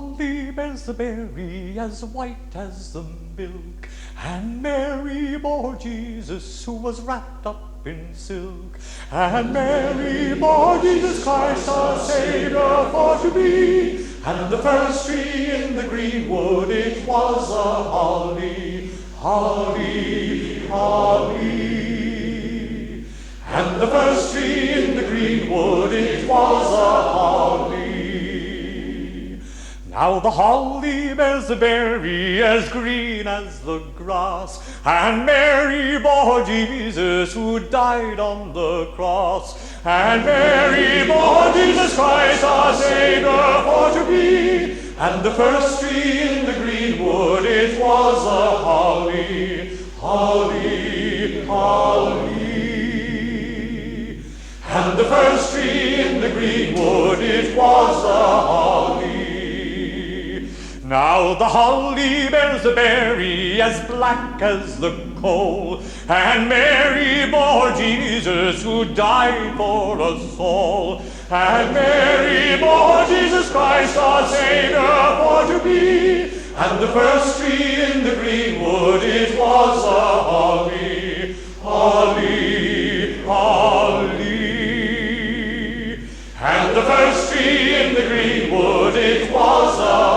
holly bears the berry as white as the milk, and Mary bore Jesus, who was wrapped up in silk. And Mary bore Jesus Christ, our Saviour, for to be. And the first tree in the greenwood, it was a holly, holly, holly. And the first tree in the greenwood, it was a holly. Now the holly bears a berry as green as the grass, and Mary bore Jesus, who died on the cross. And Mary bore Jesus Christ, our Saviour, for to be. And the first tree in the greenwood, it was a holly, holly, holly. And the first tree in the greenwood, it was a holly. Now the holly bears a berry as black as the coal, and Mary bore Jesus, who died for us all. And Mary bore Jesus Christ, our Saviour, for to be. And the first tree in the greenwood, it was a holly, holly, holly. And the first tree in the greenwood, it was a holly.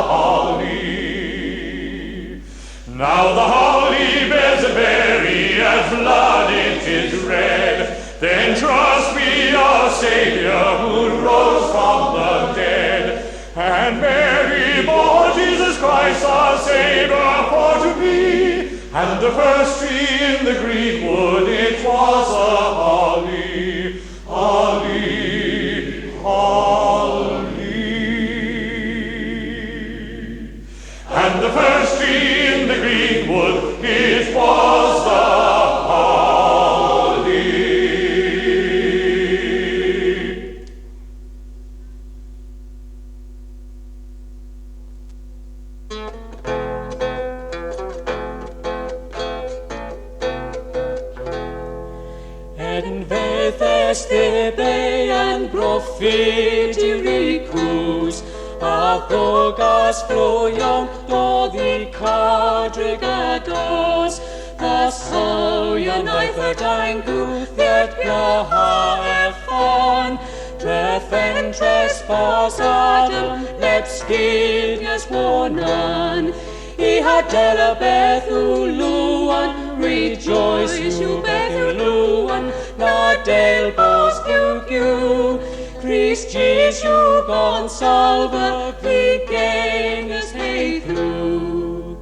Now the holly bears a berry as blood, it is red. Then trust me, our Saviour, who rose from the dead. And Mary bore Jesus Christ, our Saviour, for to be. And the first tree in the greenwood, it was a holly, holly, holly. And the first tree in the greenwood, it was the holly. En Bethesda and Propheticus, a thogas floion doddi cadrigados, the soion eiferdeingu that gaha effon, treffen trespasadum, lepskidnias wonan, I hadela Bethuluan, rejoice you Bethuluan, na del bos giu, Christ Jesu consalva, vigenus heithu.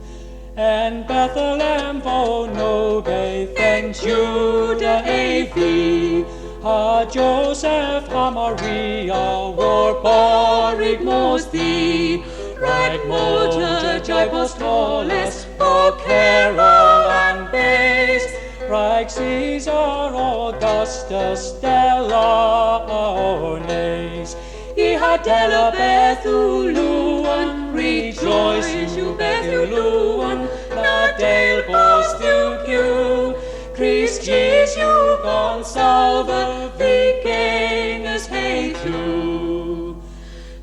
And Bethlehem vonobe, thank Judah Avi, a Joseph, a Maria, war borigmos thee, right motor, Apostoles, Vocero and base, right Caesar, Augustus, Stella, Ornes, Ihadela Bethuluan, rejoice you Bethuluan, na del postiuciu, Christ Jesu consalva, vigenus heitu.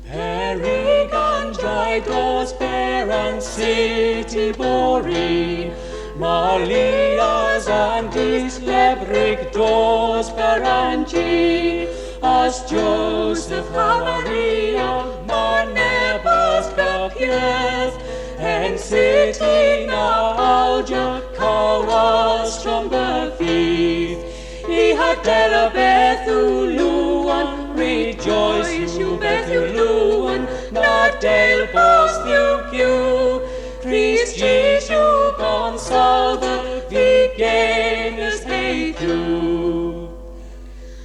Perigan Drydos, Peran City Borin, Malias Antis Lebric Dos Perangi, as Joseph Maria, Monebas Capieth, and City Alja, Kawas Trombethith, Ihadela Bethuluan, rejoice you Bethuluan, na del postiuciu, Christ Jesu consalva, vigenus heitu.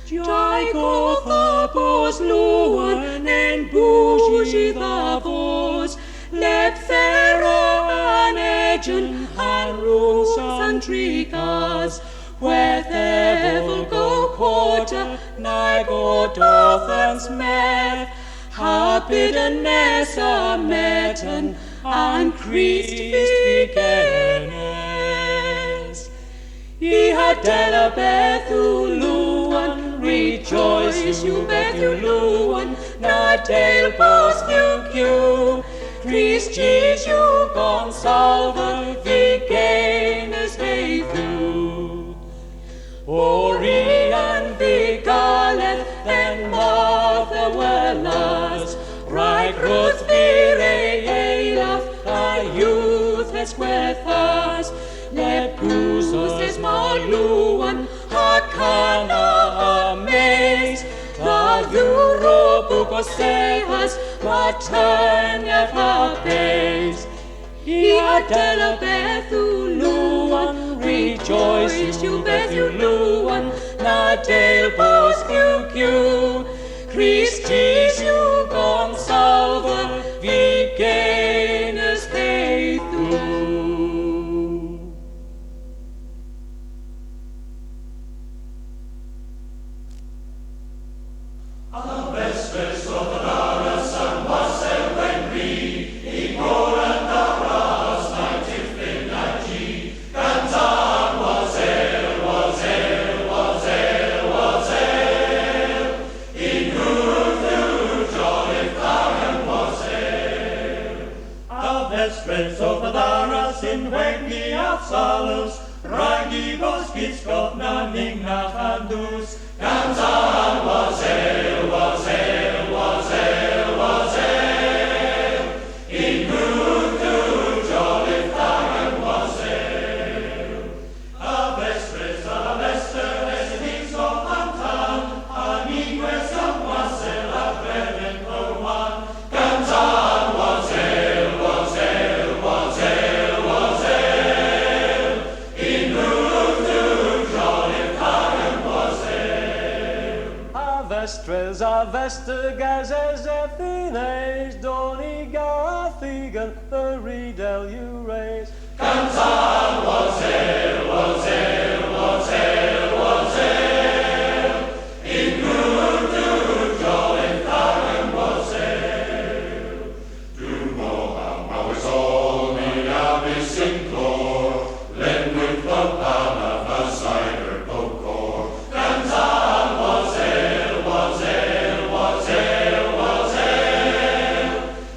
Jaikothapos luan en buji thapos, lepthero anegen harus antricas, wherever go quarter, nago dothans meth, habidness a meten, and Christ vigenes. Ihadela Bethuluan, rejoice you Bethuluan, na del postiuciu, Christ Jesu consalver, vi genus hei thu. Orion vi galeth, and Martha were last. Right Ruth vir Eilaf, a youth has fast. Lepusus maluan, hakana amaze. The Europukos sehas, maternia papes. Iadela Bethuluan, rejoice you Bethuluan, Nadel pos Q. Christ Jesu consalver, vi genus hei thu. In wegi at salus, ragi vos kitskot na ning na handus. Ganzan was el, was el, was el, was el. In Hutu jolly thagan was el. A vester, es nix of Antan, a nigues am was el, a breven per one. Ganzan was el, was el, was el. Vestres a vestigas as Athenes, Doniga Athigan, the Redel you raise. Ganzan was el, was el, was el, was el. In Hutu jolly thagan was el. Du moham mawis me avis in clor, len with the pan of a cider pokor. Ganzan was el.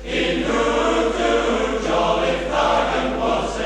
In Hutu jolly thagan was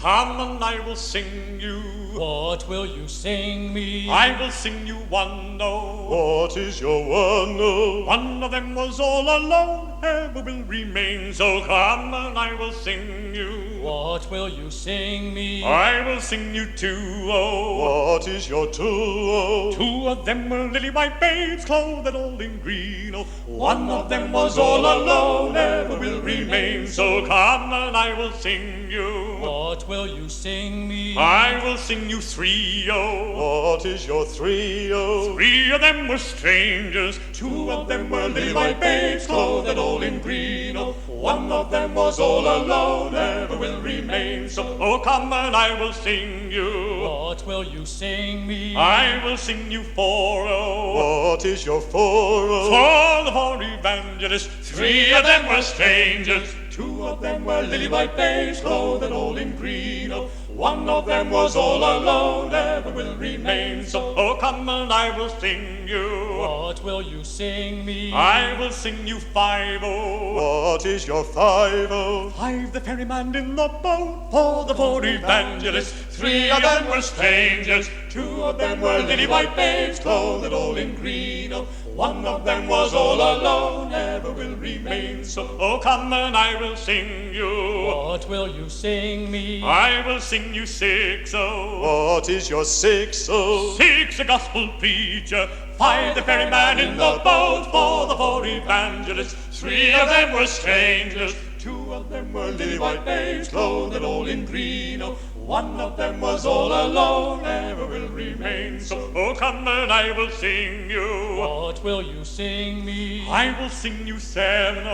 Come and I will sing you. What will you sing me? I will sing you one note. What is your one note? One of them was all alone, ever will remain. So come and I will sing you. What will you sing me? I will sing you two. What is your two? Two of them were lily white babes, clothed all in green. Oh, one of them was all alone, ever will remain. So come and I will sing you. What will you sing me? I will sing you three. What is your three? Three of them were strangers, two of them were lily white babes, clothed all in green. Oh, one of them was all alone, ever will remain. So, oh, come and I will sing you. What will you sing me? I will sing you four. What is your four? For the four evangelists, three of them were strangers, two of them were lily white babes, clothed all in green. Oh, one of them was all alone, ever will remain. So, oh, come and I will sing you. What will you sing me? I will sing you five. What is your five? Five, the ferryman in the boat, for the four evangelists, three of them were strangers, two of them were lily white babes, clothed all in green. Oh, one of them was all alone, ever will remain. So, oh, come and I will sing you. What will you sing me? I will sing you six. What is your six? Six, a gospel preacher, five, the ferryman in the boat, for the four evangelists, three of them were strangers, two of them were lily white babes, clothed all in green. Oh, one of them was all alone, ever will remain. So, oh, come and I will sing you. What will you sing me? I will sing you seven.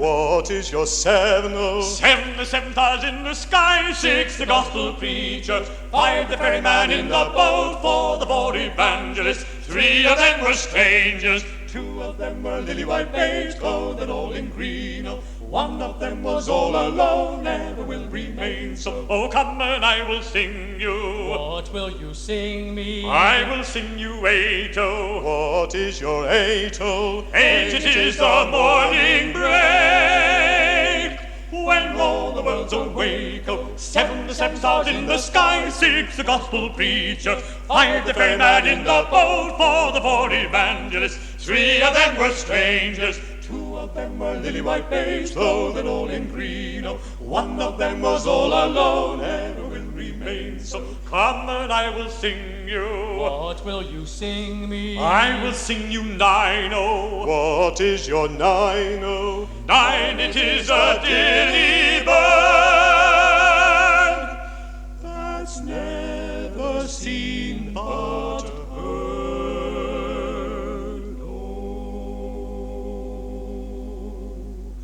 What is your seven? Seven, the seven stars in the sky, six, the gospel preacher, five, the ferryman in the boat, four, the four evangelists, three of them were strangers, two of them were lily white babes, clothed all in green. Oh, one of them was all alone, never will remain. So, oh, come and I will sing you. What will you sing me? I will sing you eight. What is your eight? Eight, it is the morning break, when all the world's awake. Oh, seven, the seven stars in the sky, six, the gospel preacher, five, the ferryman in the boat, four, the four evangelists, three of them were strangers, two of them were lily white babes, clothed all in green. Oh, one of them was all alone, ever will remain. So come and I will sing you. What will you sing me? I will sing you nine. Oh, What is your nine? nine, it is a dilly bird that's never seen but heard. Oh,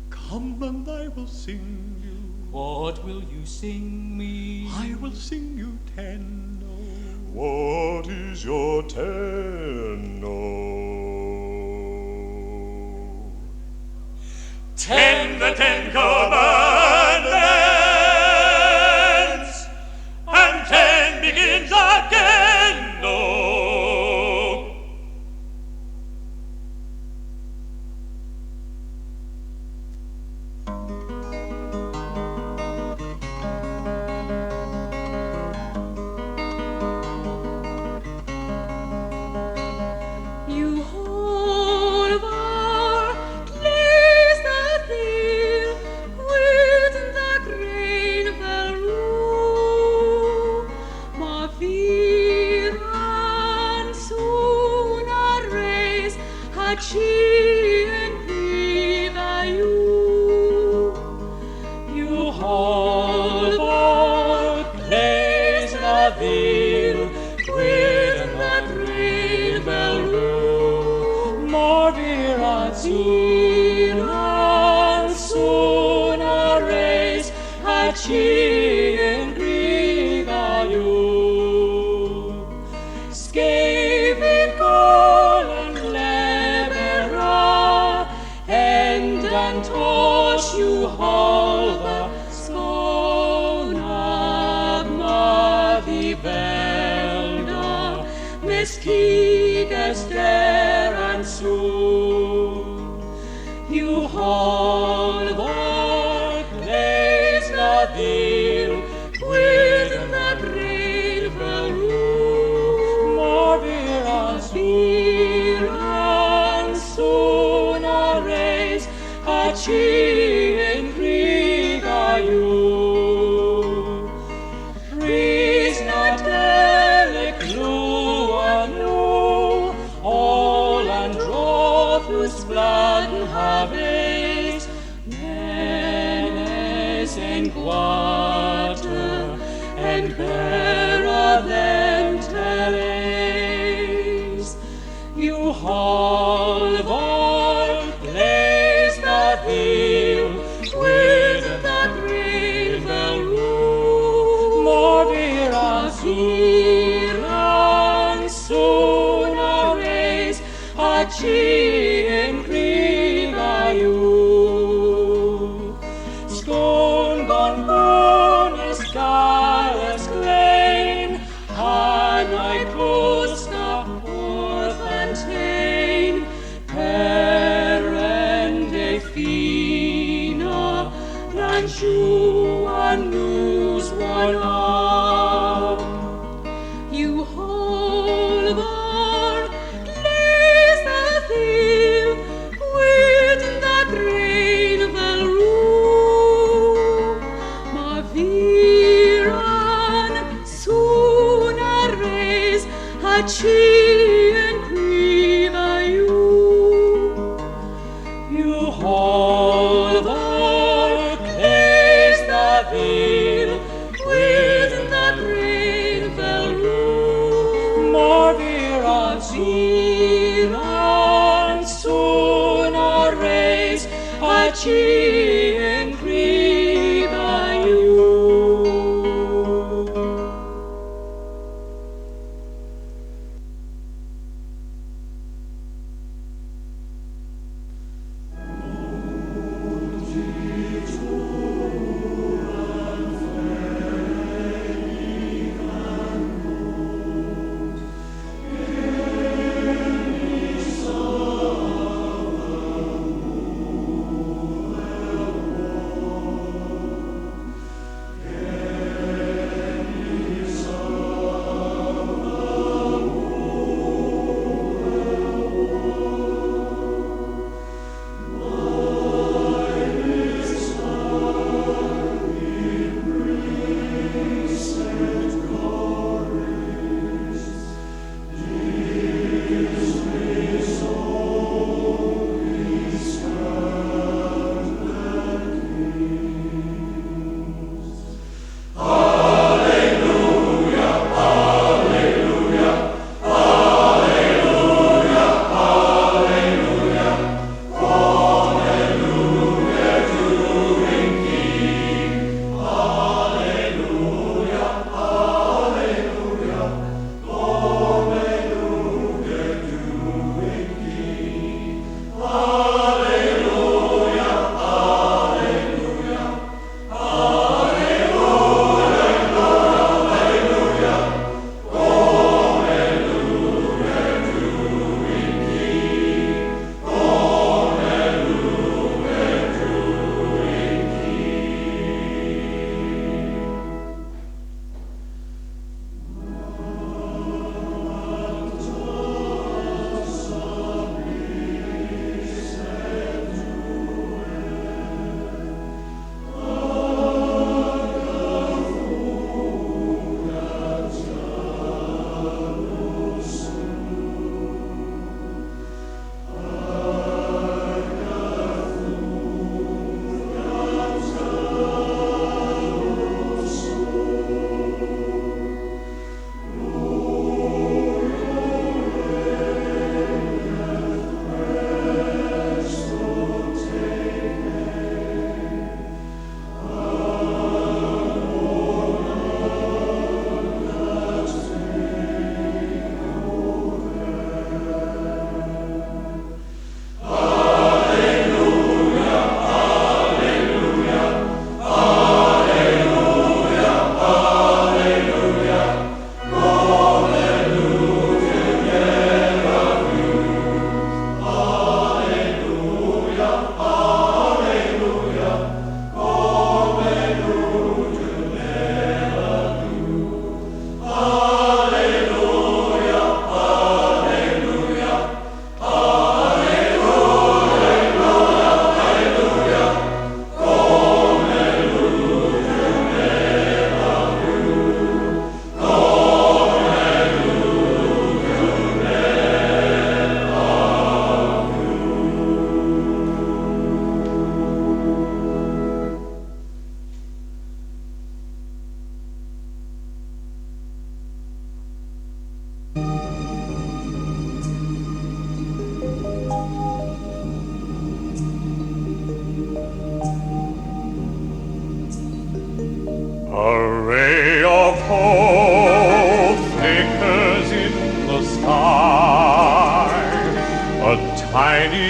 come and I will sing you. What will you sing me? I will sing you ten. What is your ten? 10, the 10 commandments, and 10 begins again. Oh. You hold our place that deal with the grain value. Ma viran suna res hachi and viva you. You hold our place that deal with the grain value. Mordiran suna res hachi and griga you. Skavin kolan lebera and antosh you halva skonag mavi belda meskigas deran soon. You hold our place Nadil whose blood haves menes en quater, and bearer them teles. You halvor blaze the hill with the green velvet. Mordira Ziran soon raise a chin green by you. Scone gone bonus gallus plain, and I close the orphan tain.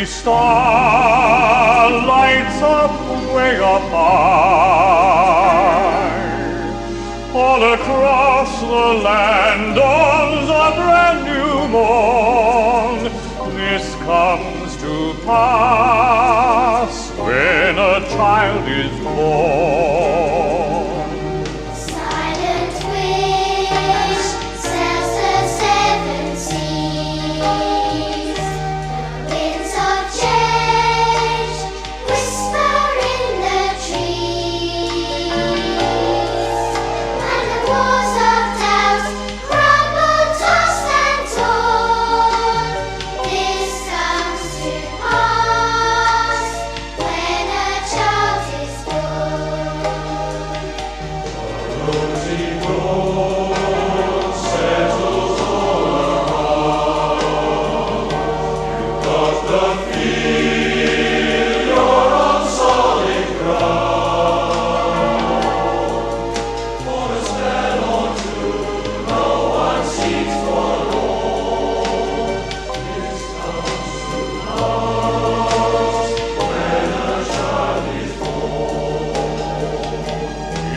every star lights up way up high. All across the land dawns a brand new morn. This comes to pass when a child is born. Silent wish sails the seven seas. The winds of change whisper in the trees, and the walls of doubt crumble, tossed and torn. This comes to pass when a child is born.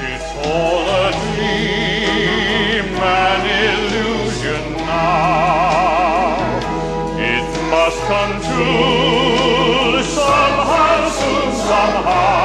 It's all a dream, an illusion now. It must come true somehow, soon, somehow.